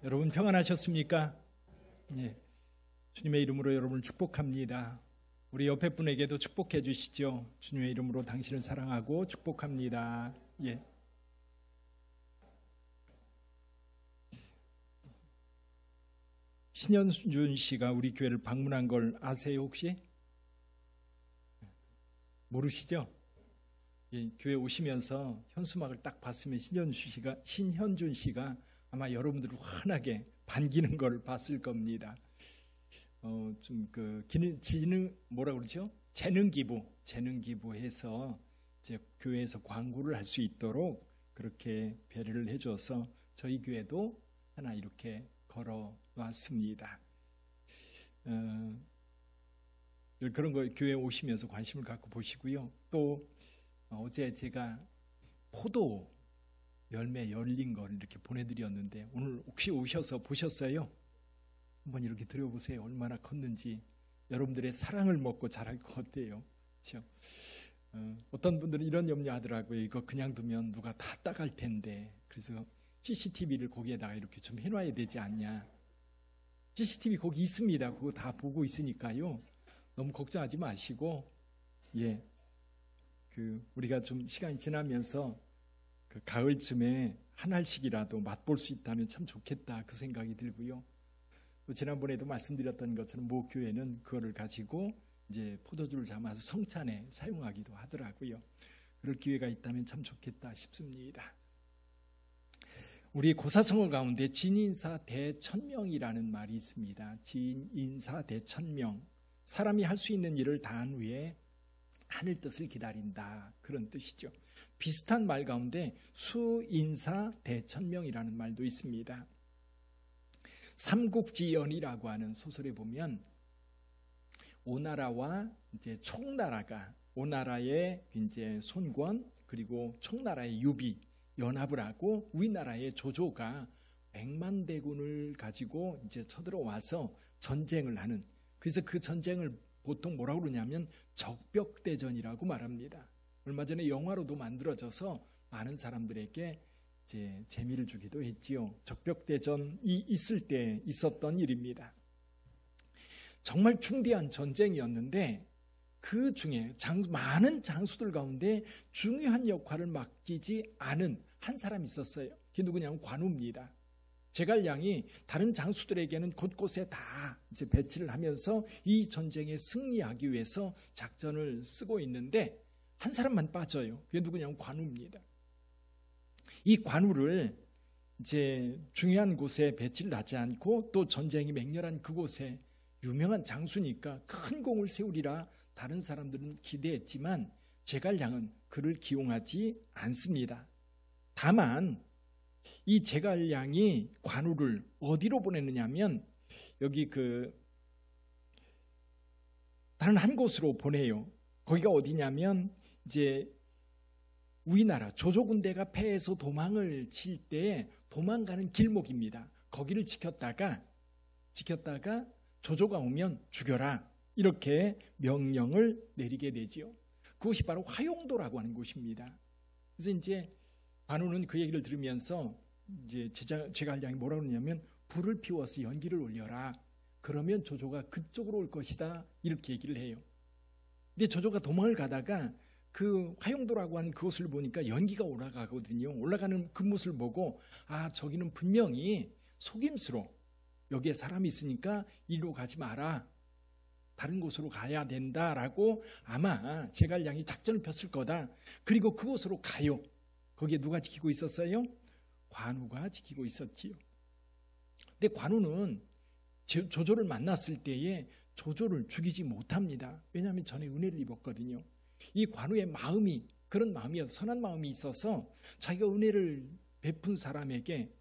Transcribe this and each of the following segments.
여러분 평안하셨습니까? 예. 주님의 이름으로 여러분을 축복합니다. 우리 옆에 분에게도 축복해 주시죠. 주님의 이름으로 당신을 사랑하고 축복합니다. 예. 신현준 씨가 우리 교회를 방문한 걸 아세요 혹시? 모르시죠? 예, 교회 오시면서 현수막을 딱 봤으면 신현준 씨가 아마 여러분들을 환하게 반기는 걸 봤을 겁니다. 뭐라 그러죠? 재능 기부해서 이제 교회에서 광고를 할 수 있도록 그렇게 배려를 해줘서 저희 교회도 하나 이렇게 걸어 놨습니다. 그런 거 교회 오시면서 관심을 갖고 보시고요. 또 어제 제가 포도 열매 열린 걸 이렇게 보내드렸는데 오늘 혹시 오셔서 보셨어요? 한번 이렇게 들여보세요. 얼마나 컸는지 여러분들의 사랑을 먹고 자랄 것 같아요. 그렇죠? 어떤 분들은 이런 염려하더라고요. 이거 그냥 두면 누가 다 따갈 텐데 그래서 CCTV를 거기에다가 이렇게 좀 해놔야 되지 않냐. CCTV 거기 있습니다. 그거 다 보고 있으니까요. 너무 걱정하지 마시고 우리가 좀 시간이 지나면서 그 가을쯤에 한 알씩이라도 맛볼 수 있다면 참 좋겠다 그 생각이 들고요. 또 지난번에도 말씀드렸던 것처럼 모 교회는 그거를 가지고 이제 포도주를 담아서 성찬에 사용하기도 하더라고요. 그럴 기회가 있다면 참 좋겠다 싶습니다. 우리 고사성어 가운데 진인사 대천명이라는 말이 있습니다. 진인사 대천명. 사람이 할 수 있는 일을 다한 후에 하늘 뜻을 기다린다. 그런 뜻이죠. 비슷한 말 가운데 수인사 대천명이라는 말도 있습니다. 삼국지연이라고 하는 소설에 보면 오나라와 이제 총나라가 오나라의 이제 손권 그리고 총나라의 유비 연합을 하고 우리나라의 조조가 100만 대군을 가지고 이제 쳐들어와서 전쟁을 하는 그래서 그 전쟁을 보통 뭐라고 그러냐면 적벽대전이라고 말합니다. 얼마 전에 영화로도 만들어져서 많은 사람들에게 이제 재미를 주기도 했지요. 적벽대전이 있을 때 있었던 일입니다. 정말 중대한 전쟁이었는데 그 중에 많은 장수들 가운데 중요한 역할을 맡기지 않은 한 사람이 있었어요. 그게 누구냐면 관우입니다. 제갈량이 다른 장수들에게는 곳곳에 다 이제 배치를 하면서 이 전쟁에 승리하기 위해서 작전을 쓰고 있는데 한 사람만 빠져요. 그게 누구냐면 관우입니다. 이 관우를 이제 중요한 곳에 배치를 하지 않고 또 전쟁이 맹렬한 그곳에 유명한 장수니까 큰 공을 세우리라 다른 사람들은 기대했지만 제갈량은 그를 기용하지 않습니다. 다만 이 제갈량이 관우를 어디로 보내느냐면 여기 다른 한 곳으로 보내요. 거기가 어디냐면 이제 우리나라 조조 군대가 패해서 도망을 칠 때 도망가는 길목입니다. 거기를 지켰다가 조조가 오면 죽여라 이렇게 명령을 내리게 되지요. 그것이 바로 화용도라고 하는 곳입니다. 그래서 이제 관우는 그 얘기를 들으면서 이제 제갈량이 뭐라고 그러냐면 불을 피워서 연기를 올려라. 그러면 조조가 그쪽으로 올 것이다. 이렇게 얘기를 해요. 근데 조조가 도망을 가다가 그 화용도라고 하는 그곳을 보니까 연기가 올라가거든요. 올라가는 그 모습을 보고 저기는 분명히 속임수로 여기에 사람이 있으니까 이리로 가지 마라. 다른 곳으로 가야 된다라고 아마 제갈량이 작전을 폈을 거다. 그리고 그곳으로 가요. 거기에 누가 지키고 있었어요? 관우가 지키고 있었지요. 근데 관우는 조조를 만났을 때에 조조를 죽이지 못합니다. 왜냐하면 전에 은혜를 입었거든요. 이 관우의 마음이 그런 마음이어서 선한 마음이 있어서 자기가 은혜를 베푼 사람에게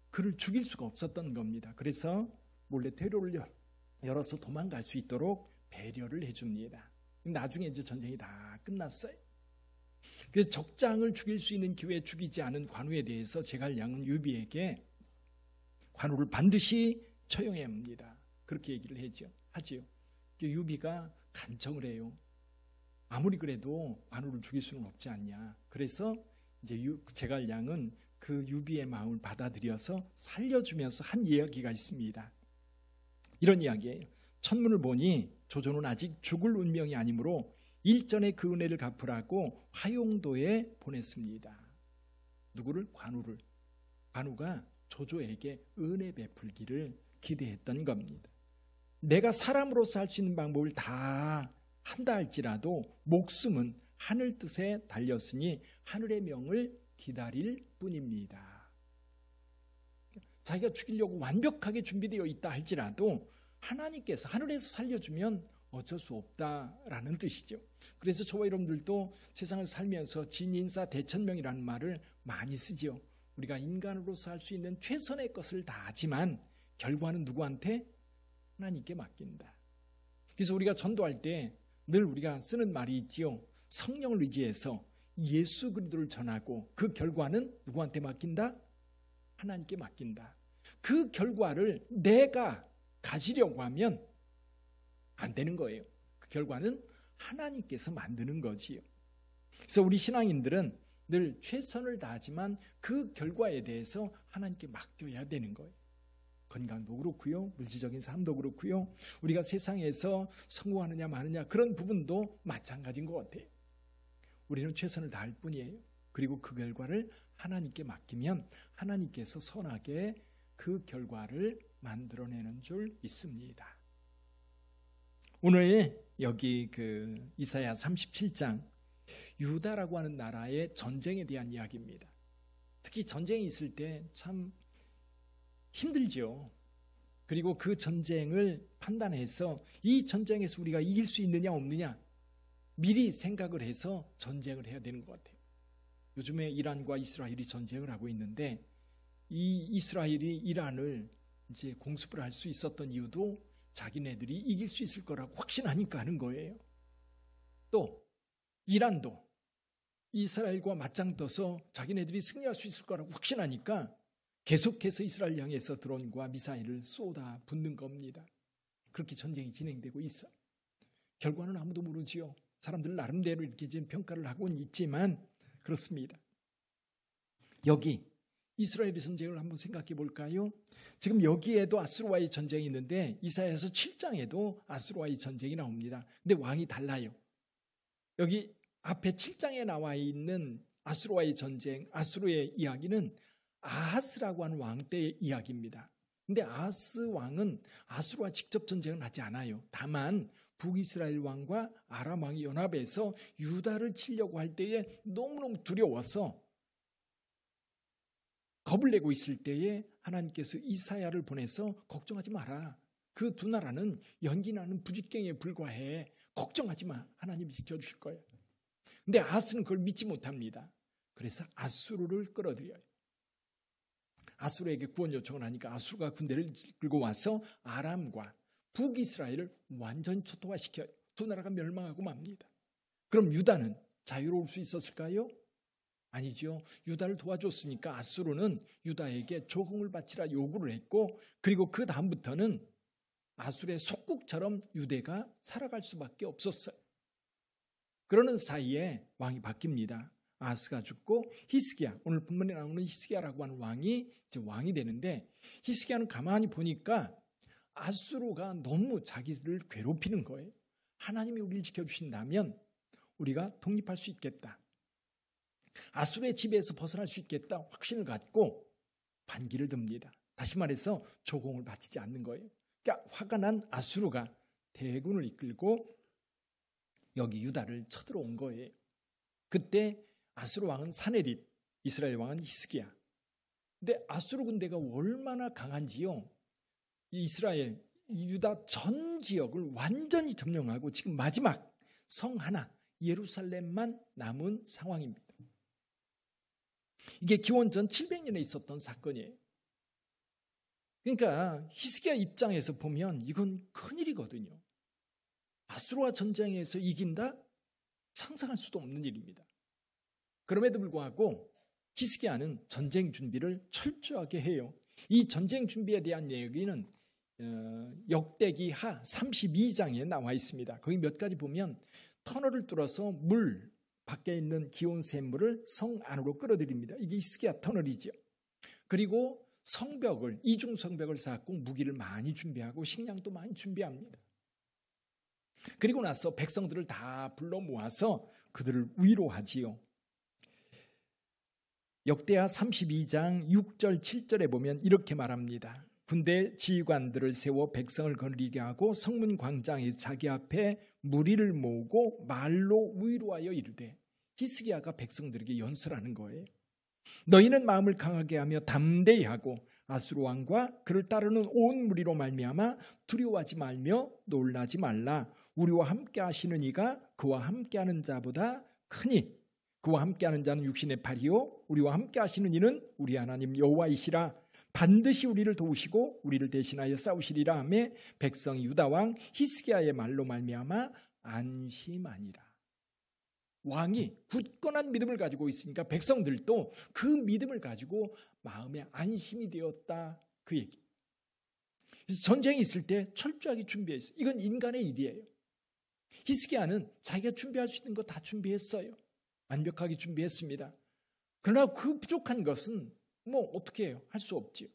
그를 죽일 수가 없었던 겁니다. 그래서 몰래 퇴로를 열어서 도망갈 수 있도록 배려를 해줍니다. 나중에 이제 전쟁이 다 끝났어요. 그래서 적장을 죽일 수 있는 기회에 죽이지 않은 관우에 대해서 제갈량은 유비에게 관우를 반드시 처형해야 합니다. 그렇게 얘기를 하지요. 유비가 간청을 해요. 아무리 그래도 관우를 죽일 수는 없지 않냐. 그래서 이제 제갈량은 그 유비의 마음을 받아들여서 살려주면서 한 이야기가 있습니다. 이런 이야기예요. 천문을 보니 조조는 아직 죽을 운명이 아니므로 일전에 그 은혜를 갚으라고 화용도에 보냈습니다. 누구를? 관우를. 관우가 조조에게 은혜 베풀기를 기대했던 겁니다. 내가 사람으로서 할 수 있는 방법을 다 한다 할지라도 목숨은 하늘 뜻에 달렸으니 하늘의 명을 기다릴 뿐입니다. 자기가 죽이려고 완벽하게 준비되어 있다 할지라도 하나님께서 하늘에서 살려주면 어쩔 수 없다라는 뜻이죠. 그래서 저와 여러분들도 세상을 살면서 진인사 대천명이라는 말을 많이 쓰죠. 우리가 인간으로서 할 수 있는 최선의 것을 다 하지만 결과는 누구한테? 하나님께 맡긴다. 그래서 우리가 전도할 때 늘 우리가 쓰는 말이 있지요. 성령을 의지해서 예수 그리스도를 전하고 그 결과는 누구한테 맡긴다? 하나님께 맡긴다. 그 결과를 내가 가지려고 하면 안 되는 거예요. 그 결과는 하나님께서 만드는 거지요. 그래서 우리 신앙인들은 늘 최선을 다하지만 그 결과에 대해서 하나님께 맡겨야 되는 거예요. 건강도 그렇고요. 물질적인 삶도 그렇고요. 우리가 세상에서 성공하느냐 마느냐 그런 부분도 마찬가지인 것 같아요. 우리는 최선을 다할 뿐이에요. 그리고 그 결과를 하나님께 맡기면 하나님께서 선하게 그 결과를 만들어내는 줄 믿습니다. 오늘 여기 그 이사야 37장 유다라고 하는 나라의 전쟁에 대한 이야기입니다. 특히 전쟁이 있을 때 참 힘들죠. 그리고 그 전쟁을 판단해서 이 전쟁에서 우리가 이길 수 있느냐 없느냐 미리 생각을 해서 전쟁을 해야 되는 것 같아요. 요즘에 이란과 이스라엘이 전쟁을 하고 있는데 이 이스라엘이 이란을 이제 공습을 할 수 있었던 이유도 자기네들이 이길 수 있을 거라고 확신하니까 하는 거예요. 또 이란도 이스라엘과 맞짱떠서 자기네들이 승리할 수 있을 거라고 확신하니까 계속해서 이스라엘 향해서 드론과 미사일을 쏟아 붓는 겁니다. 그렇게 전쟁이 진행되고 있어. 결과는 아무도 모르지요. 사람들 나름대로 이렇게 지금 평가를 하고는 있지만 그렇습니다. 여기 이스라엘의 전쟁을 한번 생각해 볼까요? 지금 여기에도 아수르와의 전쟁이 있는데 이사야서 7장에도 아수르와의 전쟁이 나옵니다. 근데 왕이 달라요. 여기 앞에 7장에 나와 있는 아수르와의 전쟁, 아수르의 이야기는 아하스라고 하는 왕 때의 이야기입니다. 근데 아하스 왕은 아수르와 직접 전쟁을 하지 않아요. 다만 북이스라엘 왕과 아람 왕이 연합해서 유다를 치려고 할 때에 너무너무 두려워서 겁을 내고 있을 때에 하나님께서 이사야를 보내서 걱정하지 마라. 그 두 나라는 연기나는 부직경에 불과해. 걱정하지 마. 하나님이 지켜주실 거예요. 근데 아하스는 그걸 믿지 못합니다. 그래서 아수르를 끌어들여요. 아수르에게 구원 요청을 하니까 아수르가 군대를 끌고 와서 아람과 북이스라엘을 완전히 초토화시켜요. 두 나라가 멸망하고 맙니다. 그럼 유다는 자유로울 수 있었을까요? 아니죠. 유다를 도와줬으니까 아수르는 유다에게 조공을 바치라 요구를 했고 그리고 그 다음부터는 아수르의 속국처럼 유대가 살아갈 수밖에 없었어요. 그러는 사이에 왕이 바뀝니다. 아하스가 죽고 히스기야, 오늘 본문에 나오는 히스기야라고 하는 왕이 이제 왕이 되는데 히스기야는 가만히 보니까 아수르가 너무 자기를 괴롭히는 거예요. 하나님이 우리를 지켜주신다면 우리가 독립할 수 있겠다. 아수르의 지배에서 벗어날 수 있겠다. 확신을 갖고 반기를 듭니다. 다시 말해서 조공을 바치지 않는 거예요. 그러니까 화가 난 아수르가 대군을 이끌고 여기 유다를 쳐들어온 거예요. 그때 아수르 왕은 사네립, 이스라엘 왕은 히스기야. 근데 아수르 군대가 얼마나 강한지요. 이스라엘, 유다 전 지역을 완전히 점령하고 지금 마지막 성 하나, 예루살렘만 남은 상황입니다. 이게 기원전 700년에 있었던 사건이에요. 그러니까 히스기야 입장에서 보면 이건 큰일이거든요. 아수르와 전쟁에서 이긴다? 상상할 수도 없는 일입니다. 그럼에도 불구하고 히스기야는 전쟁 준비를 철저하게 해요. 이 전쟁 준비에 대한 얘기는 역대기하 32장에 나와 있습니다. 거기 몇 가지 보면 터널을 뚫어서 물, 밖에 있는 기온 샘물을 성 안으로 끌어들입니다. 이게 히스기야 터널이죠. 그리고 성벽을, 이중 성벽을 쌓고 무기를 많이 준비하고 식량도 많이 준비합니다. 그리고 나서 백성들을 다 불러 모아서 그들을 위로하지요. 역대하 32장 6절 7절에 보면 이렇게 말합니다. 군대 지휘관들을 세워 백성을 거느리게 하고 성문 광장에 자기 앞에 무리를 모으고 말로 위로하여 이르되, 히스기야가 백성들에게 연설하는 거예요. 너희는 마음을 강하게 하며 담대히 하고 아수르 왕과 그를 따르는 온 무리로 말미암아 두려워하지 말며 놀라지 말라. 우리와 함께 하시는 이가 그와 함께하는 자보다 크니 그와 함께하는 자는 육신의 팔이요 우리와 함께 하시는 이는 우리 하나님 여호와이시라. 반드시 우리를 도우시고 우리를 대신하여 싸우시리라 하며 백성이 유다 왕 히스기야의 말로 말미암아 안심하니라. 왕이 굳건한 믿음을 가지고 있으니까 백성들도 그 믿음을 가지고 마음에 안심이 되었다, 그 얘기. 그래서 전쟁이 있을 때 철저하게 준비했어요. 이건 인간의 일이에요. 히스기야는 자기가 준비할 수 있는 거 다 준비했어요. 완벽하게 준비했습니다. 그러나 그 부족한 것은 어떻게 해요? 할 수 없지요.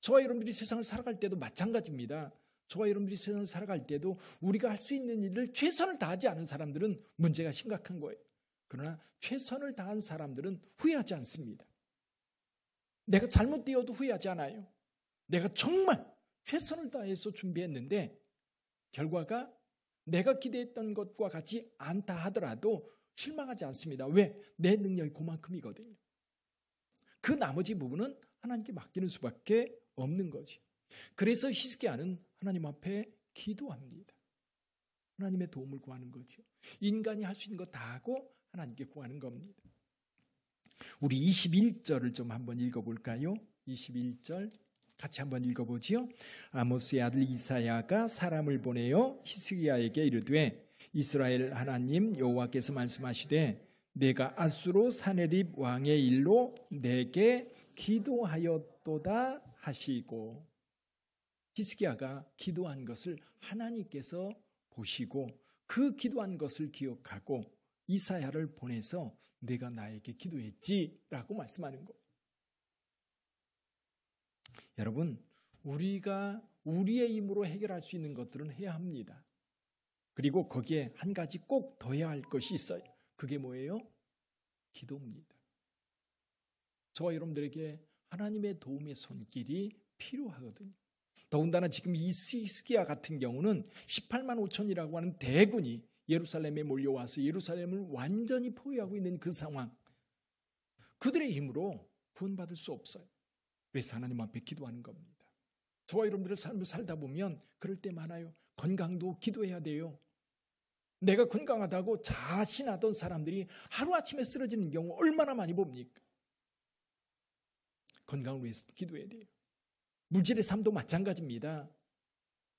저와 여러분들이 세상을 살아갈 때도 마찬가지입니다. 저와 여러분들이 세상을 살아갈 때도 우리가 할 수 있는 일을 최선을 다하지 않은 사람들은 문제가 심각한 거예요. 그러나 최선을 다한 사람들은 후회하지 않습니다. 내가 잘못되어도 후회하지 않아요. 내가 정말 최선을 다해서 준비했는데 결과가 내가 기대했던 것과 같지 않다 하더라도 실망하지 않습니다. 왜? 내 능력이 그만큼이거든요. 그 나머지 부분은 하나님께 맡기는 수밖에 없는 거지. 그래서 히스기야는 하나님 앞에 기도합니다. 하나님의 도움을 구하는 거죠. 인간이 할 수 있는 거 다 하고 하나님께 구하는 겁니다. 우리 21절을 좀 한번 읽어볼까요? 21절 같이 한번 읽어보지요. 아모스의 아들 이사야가 사람을 보내어 히스기야에게 이르되, 이스라엘 하나님 여호와께서 말씀하시되 내가 아수르 사네립 왕의 일로 내게 기도하였도다 하시고, 히스기야가 기도한 것을 하나님께서 보시고 그 기도한 것을 기억하고 이사야를 보내서 내가 나에게 기도했지라고 말씀하는 거. 여러분, 우리가 우리의 힘으로 해결할 수 있는 것들은 해야 합니다. 그리고 거기에 한 가지 꼭 더 해야 할 것이 있어요. 그게 뭐예요? 기도입니다. 저와 여러분들에게 하나님의 도움의 손길이 필요하거든요. 더군다나 지금 이 히스기야 같은 경우는 18만 5천이라고 하는 대군이 예루살렘에 몰려와서 예루살렘을 완전히 포위하고 있는 그 상황, 그들의 힘으로 구원받을 수 없어요. 그래서 하나님 앞에 기도하는 겁니다. 저와 여러분들의 삶을 살다 보면 그럴 때 많아요. 건강도 기도해야 돼요. 내가 건강하다고 자신하던 사람들이 하루아침에 쓰러지는 경우 얼마나 많이 봅니까? 건강을 위해서 기도해야 돼요. 물질의 삶도 마찬가지입니다.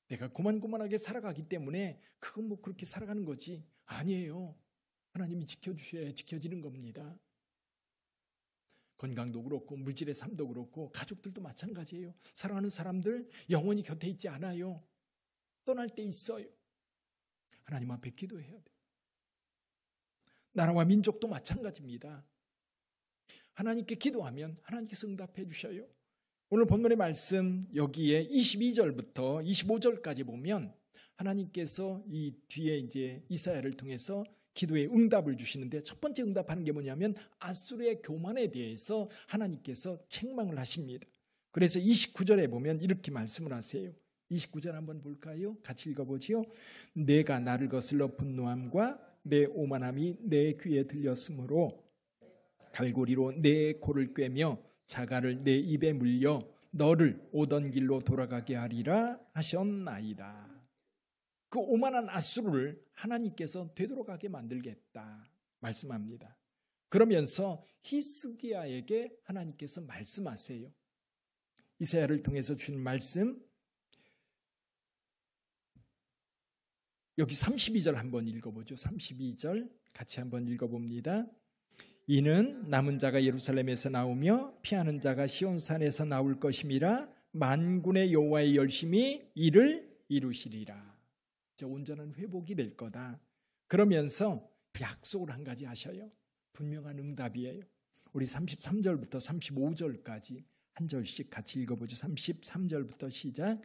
내가 고만고만하게 살아가기 때문에 그건 그렇게 살아가는 거지. 아니에요. 하나님이 지켜주셔야 지켜지는 겁니다. 건강도 그렇고 물질의 삶도 그렇고 가족들도 마찬가지예요. 사랑하는 사람들 영원히 곁에 있지 않아요. 떠날 때 있어요. 하나님 앞에 기도해야 돼요. 나라와 민족도 마찬가지입니다. 하나님께 기도하면 하나님께서 응답해 주셔요. 오늘 본문의 말씀 여기에 22절부터 25절까지 보면 하나님께서 이 뒤에 이제 이사야를 통해서 기도에 응답을 주시는데, 첫 번째 응답하는 게 뭐냐면 아수르의 교만에 대해서 하나님께서 책망을 하십니다. 그래서 29절에 보면 이렇게 말씀을 하세요. 29절 한번 볼까요? 같이 읽어보지요. 내가 나를 거슬러 분노함과 내 오만함이 내 귀에 들렸으므로 갈고리로 내 코를 꿰며 자갈을 내 입에 물려 너를 오던 길로 돌아가게 하리라 하셨나이다. 그 오만한 아수르를 하나님께서 되돌아가게 만들겠다 말씀합니다. 그러면서 히스기야에게 하나님께서 말씀하세요. 이사야를 통해서 주신 말씀, 여기 32절 한번 읽어보죠. 32절 같이 한번 읽어봅니다. 이는 남은 자가 예루살렘에서 나오며 피하는 자가 시온산에서 나올 것임이라. 만군의 여호와의 열심히 이를 이루시리라. 온전한 회복이 될 거다. 그러면서 약속을 한 가지 하셔요. 분명한 응답이에요. 우리 33절부터 35절까지 한 절씩 같이 읽어보죠. 33절부터 시작.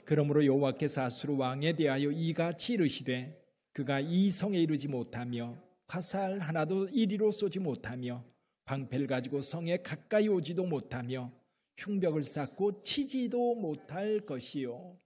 그러므로 여호와께서 아수르 왕에 대하여 이같이 이르시되 그가 이 성에 이르지 못하며 화살 하나도 이리로 쏘지 못하며 방패를 가지고 성에 가까이 오지도 못하며 흉벽을 쌓고 치지도 못할 것이요.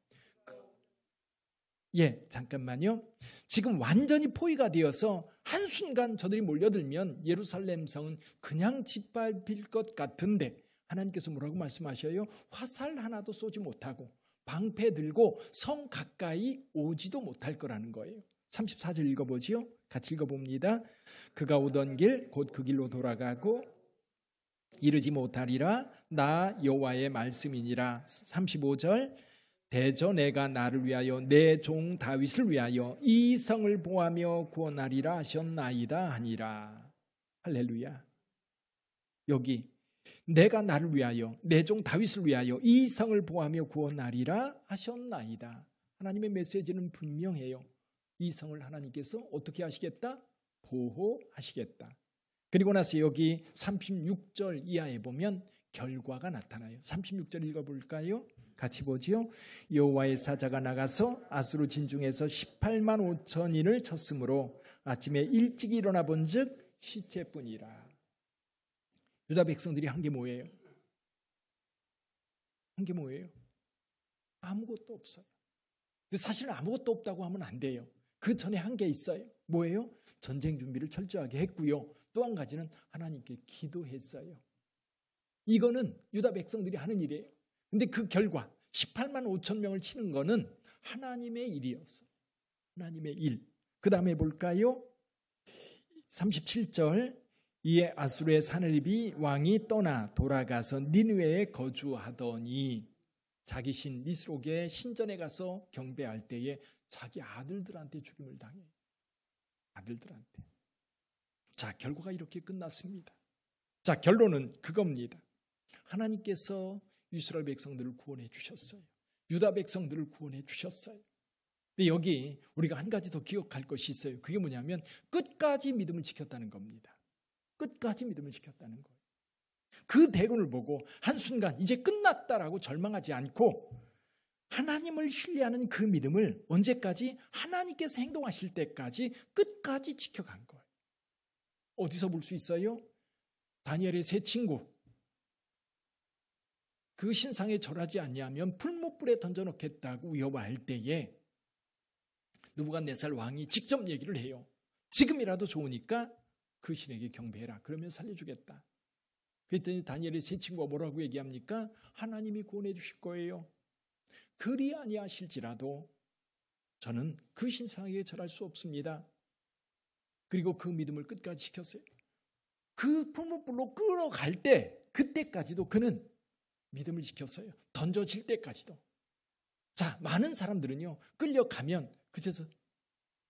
잠깐만요. 지금 완전히 포위가 되어서 한순간 저들이 몰려들면 예루살렘 성은 그냥 짓밟힐 것 같은데 하나님께서 뭐라고 말씀하셔요? 화살 하나도 쏘지 못하고 방패 들고 성 가까이 오지도 못할 거라는 거예요. 34절 읽어보지요. 같이 읽어봅니다. 그가 오던 길 곧 그 길로 돌아가고 이르지 못하리라. 나 여호와의 말씀이니라. 35절 대저 내가 나를 위하여 내 종 다윗을 위하여 이 성을 보하며 구원하리라 하셨나이다 하니라. 할렐루야. 여기 내가 나를 위하여 내 종 다윗을 위하여 이 성을 보하며 구원하리라 하셨나이다. 하나님의 메시지는 분명해요. 이 성을 하나님께서 어떻게 하시겠다? 보호하시겠다. 그리고 나서 여기 36절 이하에 보면 결과가 나타나요. 36절 읽어볼까요? 같이 보지요. 여호와의 사자가 나가서 아수르 진중에서 18만 5천인을 쳤으므로 아침에 일찍 일어나 본즉 시체뿐이라. 유다 백성들이 한 게 뭐예요? 한 게 뭐예요? 아무것도 없어요. 근데 사실은 아무것도 없다고 하면 안 돼요. 그 전에 한 게 있어요. 뭐예요? 전쟁 준비를 철저하게 했고요. 또 한 가지는 하나님께 기도했어요. 이거는 유다 백성들이 하는 일이에요. 근데 그 결과 18만 5천 명을 치는 거는 하나님의 일이었어요. 하나님의 일. 그 다음에 볼까요? 37절 이에 아수르의 사느립이 왕이 떠나 돌아가서 니느웨에 거주하더니 자기 신 니스록의 신전에 가서 경배할 때에 자기 아들들한테 죽임을 당해요. 아들들한테. 자, 결과가 이렇게 끝났습니다. 자, 결론은 그겁니다. 하나님께서 이스라엘 백성들을 구원해 주셨어요. 유다 백성들을 구원해 주셨어요. 근데 여기 우리가 한 가지 더 기억할 것이 있어요. 그게 뭐냐면 끝까지 믿음을 지켰다는 겁니다. 끝까지 믿음을 지켰다는 거예요. 그 대군을 보고 한순간 이제 끝났다라고 절망하지 않고 하나님을 신뢰하는 그 믿음을 언제까지? 하나님께서 행동하실 때까지 끝까지 지켜간 거예요. 어디서 볼 수 있어요? 다니엘의 세 친구. 그 신상에 절하지 아니하면 풀무불에 던져놓겠다고 위협할 때에 느부갓네살 왕이 직접 얘기를 해요. 지금이라도 좋으니까 그 신에게 경배해라. 그러면 살려주겠다. 그랬더니 다니엘의 세 친구가 뭐라고 얘기합니까? 하나님이 구원해 주실 거예요. 그리 아니하실지라도 저는 그 신상에게 절할 수 없습니다. 그리고 그 믿음을 끝까지 지켰어요. 그 풀무불로 끌어갈 때 그때까지도 그는 믿음을 지켰어요. 던져질 때까지도. 자, 많은 사람들은요 끌려가면 그제서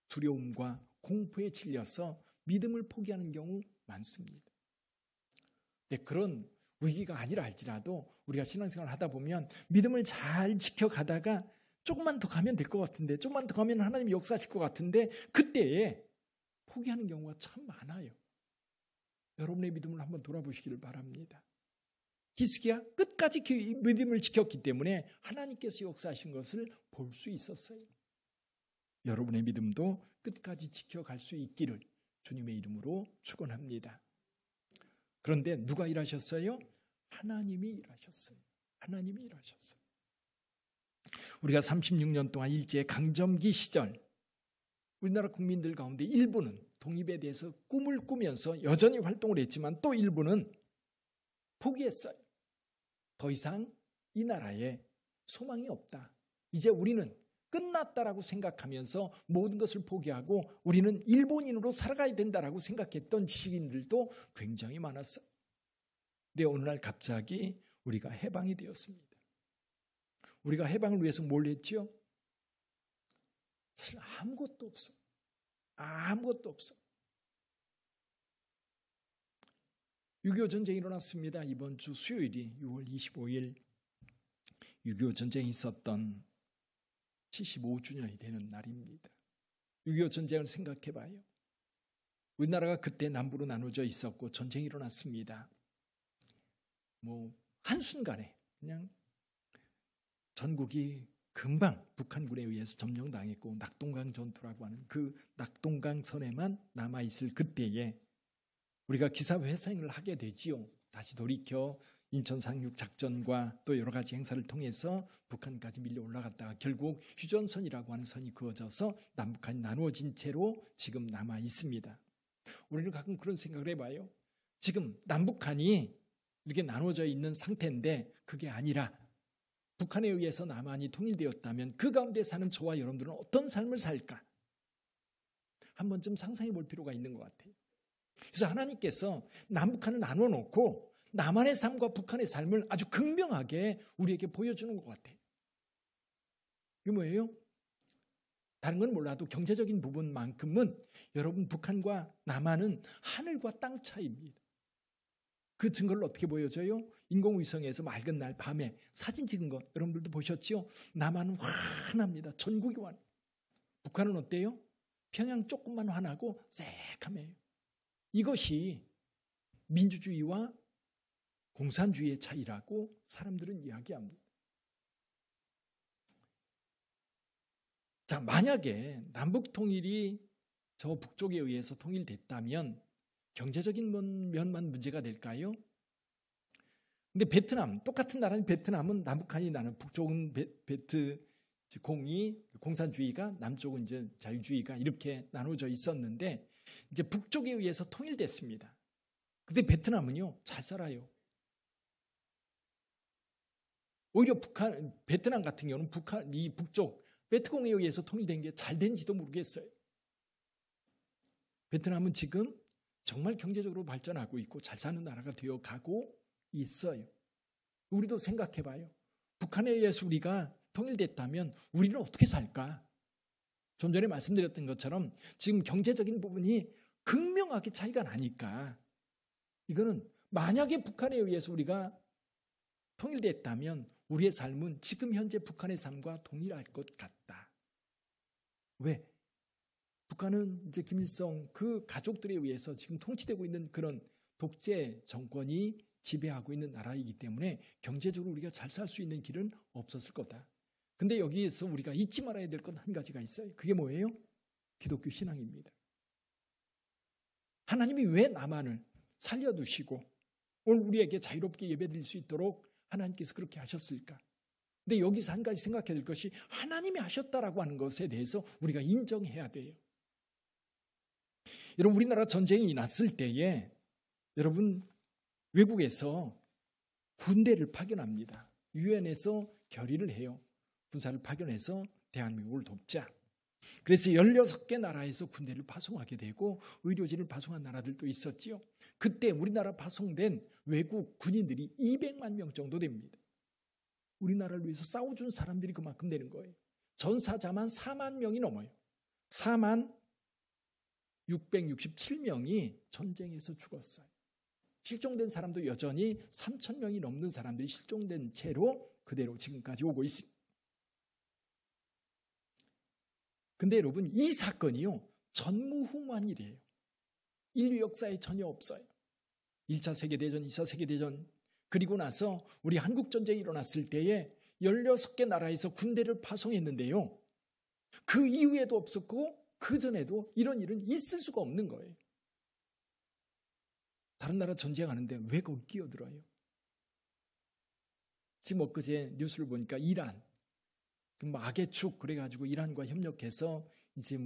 두려움과 공포에 질려서 믿음을 포기하는 경우 많습니다. 근데 그런 위기가 아니라 할지라도 우리가 신앙생활을 하다 보면 믿음을 잘 지켜가다가 조금만 더 가면 될 것 같은데, 조금만 더 가면 하나님이 역사하실 것 같은데 그때에 포기하는 경우가 참 많아요. 여러분의 믿음을 한번 돌아보시기를 바랍니다. 히스기야 끝까지 그 믿음을 지켰기 때문에 하나님께서 역사하신 것을 볼 수 있었어요. 여러분의 믿음도 끝까지 지켜갈 수 있기를 주님의 이름으로 축원합니다. 그런데 누가 일하셨어요? 하나님이 일하셨어요. 하나님이 일하셨어요. 우리가 36년 동안 일제 강점기 시절 우리나라 국민들 가운데 일부는 독립에 대해서 꿈을 꾸면서 여전히 활동을 했지만 또 일부는 포기했어요. 더 이상 이 나라에 소망이 없다. 이제 우리는 끝났다라고 생각하면서 모든 것을 포기하고 우리는 일본인으로 살아가야 된다라고 생각했던 지식인들도 굉장히 많았어요. 근데 어느 날 갑자기 우리가 해방이 되었습니다. 우리가 해방을 위해서 뭘 했지요? 사실 아무것도 없어요. 아무것도 없어요. 6.25 전쟁이 일어났습니다. 이번 주 수요일이 6월 25일 6.25 전쟁이 있었던 75주년이 되는 날입니다. 6.25 전쟁을 생각해 봐요. 우리나라가 그때 남부로 나눠져 있었고 전쟁이 일어났습니다. 한순간에 그냥 전국이 금방 북한군에 의해서 점령당했고 낙동강 전투라고 하는 그 낙동강 선에만 남아있을 그때에 우리가 기사회생을 하게 되지요. 다시 돌이켜 인천 상륙 작전과 또 여러 가지 행사를 통해서 북한까지 밀려 올라갔다가 결국 휴전선이라고 하는 선이 그어져서 남북한이 나누어진 채로 지금 남아 있습니다. 우리는 가끔 그런 생각을 해봐요. 지금 남북한이 이렇게 나눠져 있는 상태인데 그게 아니라 북한에 의해서 남한이 통일되었다면 그 가운데 사는 저와 여러분들은 어떤 삶을 살까? 한 번쯤 상상해 볼 필요가 있는 것 같아요. 그래서 하나님께서 남북한을 나눠 놓고 남한의 삶과 북한의 삶을 아주 극명하게 우리에게 보여주는 것 같아요. 이게 뭐예요? 다른 건 몰라도 경제적인 부분만큼은 여러분 북한과 남한은 하늘과 땅 차이입니다. 그 증거를 어떻게 보여줘요? 인공위성에서 맑은 날 밤에 사진 찍은 거 여러분들도 보셨죠? 남한은 환합니다. 전국이 환. 북한은 어때요? 평양 조금만 환하고 새카매요. 이것이 민주주의와 공산주의의 차이라고 사람들은 이야기합니다. 자, 만약에 남북 통일이 저 북쪽에 의해서 통일됐다면 경제적인 면만 문제가 될까요? 근데 베트남, 똑같은 나라인 베트남은 남북한이 나는 북쪽은 공이 공산주의가 남쪽은 이제 자유주의가 이렇게 나눠져 있었는데 이제 북쪽에 의해서 통일됐습니다. 근데 베트남은요 잘 살아요. 오히려 베트남 같은 경우는 이 북쪽 베트공에 의해서 통일된 게 잘 된지도 모르겠어요. 베트남은 지금 정말 경제적으로 발전하고 있고 잘 사는 나라가 되어 가고 있어요. 우리도 생각해 봐요. 북한에 의해서 우리가 통일됐다면 우리는 어떻게 살까? 좀 전에 말씀드렸던 것처럼 지금 경제적인 부분이 극명하게 차이가 나니까 이거는 만약에 북한에 의해서 우리가 통일됐다면 우리의 삶은 지금 현재 북한의 삶과 동일할 것 같다. 왜? 북한은 이제 김일성 그 가족들에 의해서 지금 통치되고 있는 그런 독재 정권이 지배하고 있는 나라이기 때문에 경제적으로 우리가 잘 살 수 있는 길은 없었을 거다. 근데 여기에서 우리가 잊지 말아야 될 건 한 가지가 있어요. 그게 뭐예요? 기독교 신앙입니다. 하나님이 왜 남한을 살려두시고 오늘 우리에게 자유롭게 예배드릴 수 있도록 하나님께서 그렇게 하셨을까? 근데 여기서 한 가지 생각해야 될 것이 하나님이 하셨다라고 하는 것에 대해서 우리가 인정해야 돼요. 여러분 우리나라 전쟁이 났을 때에 여러분 외국에서 군대를 파견합니다. 유엔에서 결의를 해요. 군사를 파견해서 대한민국을 돕자. 그래서 16개 나라에서 군대를 파송하게 되고 의료진을 파송한 나라들도 있었지요. 그때 우리나라 파송된 외국 군인들이 200만 명 정도 됩니다. 우리나라를 위해서 싸워준 사람들이 그만큼 되는 거예요. 전사자만 4만 명이 넘어요. 4만 667명이 전쟁에서 죽었어요. 실종된 사람도 여전히 3천 명이 넘는 사람들이 실종된 채로 그대로 지금까지 오고 있습니다. 근데 여러분 이 사건이요 전무후무한 일이에요. 인류 역사에 전혀 없어요. 1차 세계대전, 2차 세계대전 그리고 나서 우리 한국전쟁이 일어났을 때에 16개 나라에서 군대를 파송했는데요. 그 이후에도 없었고 그 전에도 이런 일은 있을 수가 없는 거예요. 다른 나라 전쟁하는데 왜 거기 끼어들어요? 지금 엊그제 뉴스를 보니까 이란 악의 축 그래가지고 이란과 협력해서 이제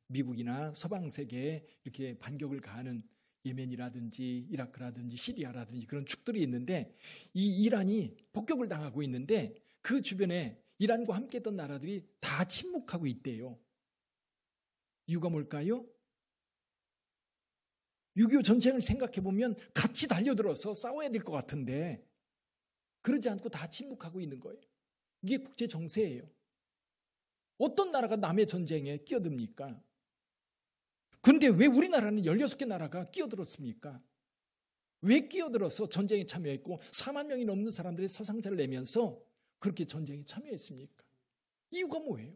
미국이나 서방 세계에 이렇게 반격을 가하는 예멘이라든지 이라크라든지 시리아라든지 그런 축들이 있는데 이 이란이 폭격을 당하고 있는데 그 주변에 이란과 함께했던 나라들이 다 침묵하고 있대요. 이유가 뭘까요? 6.25 전쟁을 생각해 보면 같이 달려들어서 싸워야 될 것 같은데 그러지 않고 다 침묵하고 있는 거예요. 이게 국제 정세예요. 어떤 나라가 남의 전쟁에 끼어듭니까? 그런데 왜 우리나라는 16개 나라가 끼어들었습니까? 왜 끼어들어서 전쟁에 참여했고 4만 명이 넘는 사람들의 사상자를 내면서 그렇게 전쟁에 참여했습니까? 이유가 뭐예요?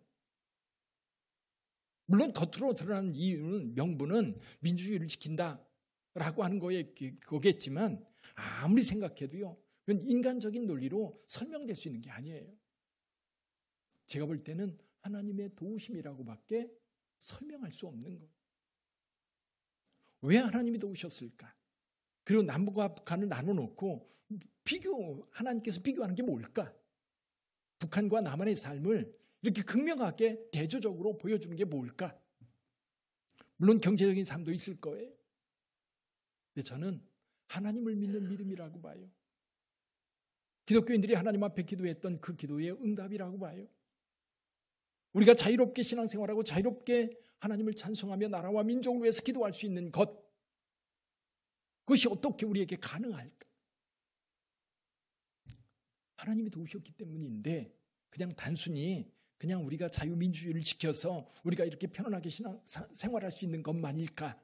물론 겉으로 드러나는 이유는 명분은 민주주의를 지킨다라고 하는 거겠지만 아무리 생각해도요. 그건 인간적인 논리로 설명될 수 있는 게 아니에요. 제가 볼 때는 하나님의 도우심이라고밖에 설명할 수 없는 거예요. 왜 하나님이 도우셨을까? 그리고 남북과 북한을 나눠놓고 하나님께서 비교하는 게 뭘까? 북한과 남한의 삶을 이렇게 극명하게 대조적으로 보여주는 게 뭘까? 물론 경제적인 삶도 있을 거예요. 근데 저는 하나님을 믿는 믿음이라고 봐요. 기독교인들이 하나님 앞에 기도했던 그 기도의 응답이라고 봐요. 우리가 자유롭게 신앙생활하고 자유롭게 하나님을 찬송하며 나라와 민족을 위해서 기도할 수 있는 것, 그것이 어떻게 우리에게 가능할까? 하나님이 도우셨기 때문인데 그냥 단순히 그냥 우리가 자유민주주의를 지켜서 우리가 이렇게 편안하게 생활할 수 있는 것만일까?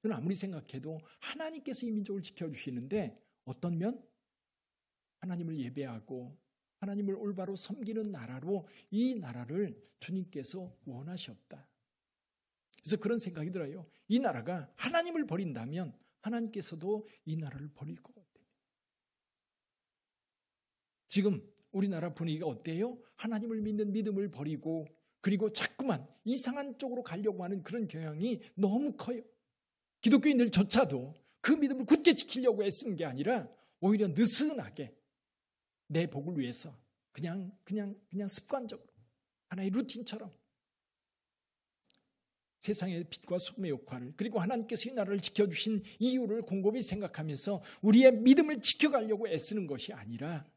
저는 아무리 생각해도 하나님께서 이 민족을 지켜주시는데 어떤 면? 하나님을 예배하고 하나님을 올바로 섬기는 나라로 이 나라를 주님께서 원하셨다. 그래서 그런 생각이 들어요. 이 나라가 하나님을 버린다면 하나님께서도 이 나라를 버릴 것 같아요. 지금 우리나라 분위기가 어때요? 하나님을 믿는 믿음을 버리고 그리고 자꾸만 이상한 쪽으로 가려고 하는 그런 경향이 너무 커요. 기독교인들조차도 그 믿음을 굳게 지키려고 애쓰는 게 아니라 오히려 느슨하게 내 복을 위해서 그냥 습관적으로 하나의 루틴처럼 세상의 빛과 소금의 역할을 그리고 하나님께서 이 나라를 지켜주신 이유를 곰곰이 생각하면서 우리의 믿음을 지켜가려고 애쓰는 것이 아니라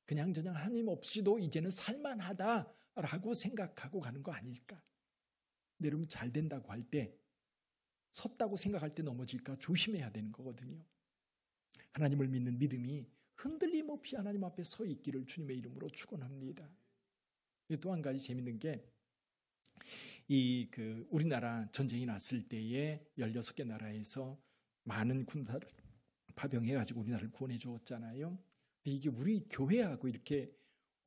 그냥 하나님 없이도 이제는 살만하다라고 생각하고 가는 거 아닐까? 근데 여러분 잘 된다고 할 때 섰다고 생각할 때 넘어질까 조심해야 되는 거거든요. 하나님을 믿는 믿음이 흔들림 없이 하나님 앞에 서 있기를 주님의 이름으로 축원합니다. 또 한 가지 재밌는 게 우리나라 전쟁이 났을 때에 16개 나라에서 많은 군사를 파병해가지고 우리나라를 구원해 주었잖아요. 근데 이게 우리 교회하고 이렇게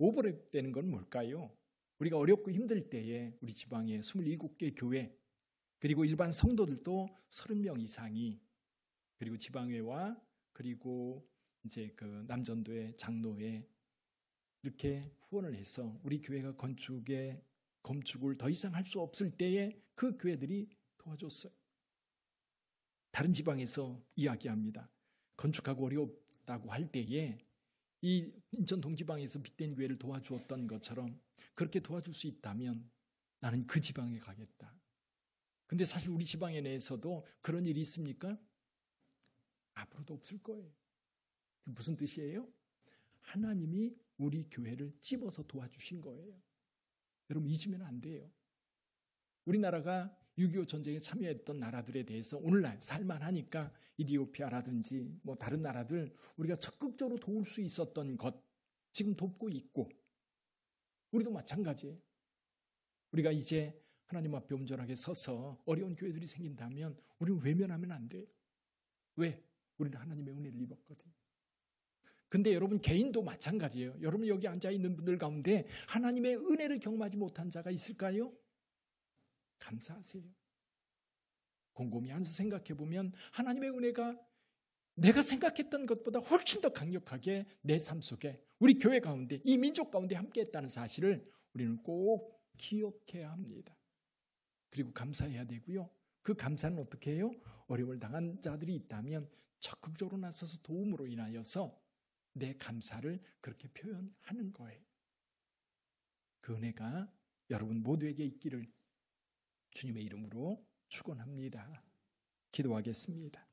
오버랩되는 건 뭘까요? 우리가 어렵고 힘들 때에 우리 지방에 27개 교회 그리고 일반 성도들도 30명 이상이 그리고 지방회와 그리고 이제 그 남전도회 장로회 이렇게 후원을 해서 우리 교회가 건축을 더 이상 할 수 없을 때에 그 교회들이 도와줬어요. 다른 지방에서 이야기합니다. 건축하고 어렵다고 할 때에 이 인천 동지방에서 빛된 교회를 도와주었던 것처럼 그렇게 도와줄 수 있다면 나는 그 지방에 가겠다. 근데 사실 우리 지방에 내에서도 그런 일이 있습니까? 앞으로도 없을 거예요. 무슨 뜻이에요? 하나님이 우리 교회를 집어서 도와주신 거예요. 여러분 잊으면 안 돼요. 우리나라가 6.25 전쟁에 참여했던 나라들에 대해서 오늘날 살만하니까 이디오피아라든지 뭐 다른 나라들 우리가 적극적으로 도울 수 있었던 것 지금 돕고 있고 우리도 마찬가지예요. 우리가 이제 하나님 앞에 온전하게 서서 어려운 교회들이 생긴다면 우리는 외면하면 안 돼요. 왜? 우리는 하나님의 은혜를 입었거든요. 근데 여러분 개인도 마찬가지예요. 여러분 여기 앉아있는 분들 가운데 하나님의 은혜를 경험하지 못한 자가 있을까요? 감사하세요. 곰곰이 앉아서 생각해보면 하나님의 은혜가 내가 생각했던 것보다 훨씬 더 강력하게 내 삶 속에 우리 교회 가운데 이 민족 가운데 함께했다는 사실을 우리는 꼭 기억해야 합니다. 그리고 감사해야 되고요. 그 감사는 어떻게 해요? 어려움을 당한 자들이 있다면 적극적으로 나서서 도움으로 인하여서 내 감사를 그렇게 표현하는 거예요. 그 은혜가 여러분 모두에게 있기를 주님의 이름으로 축원합니다. 기도하겠습니다.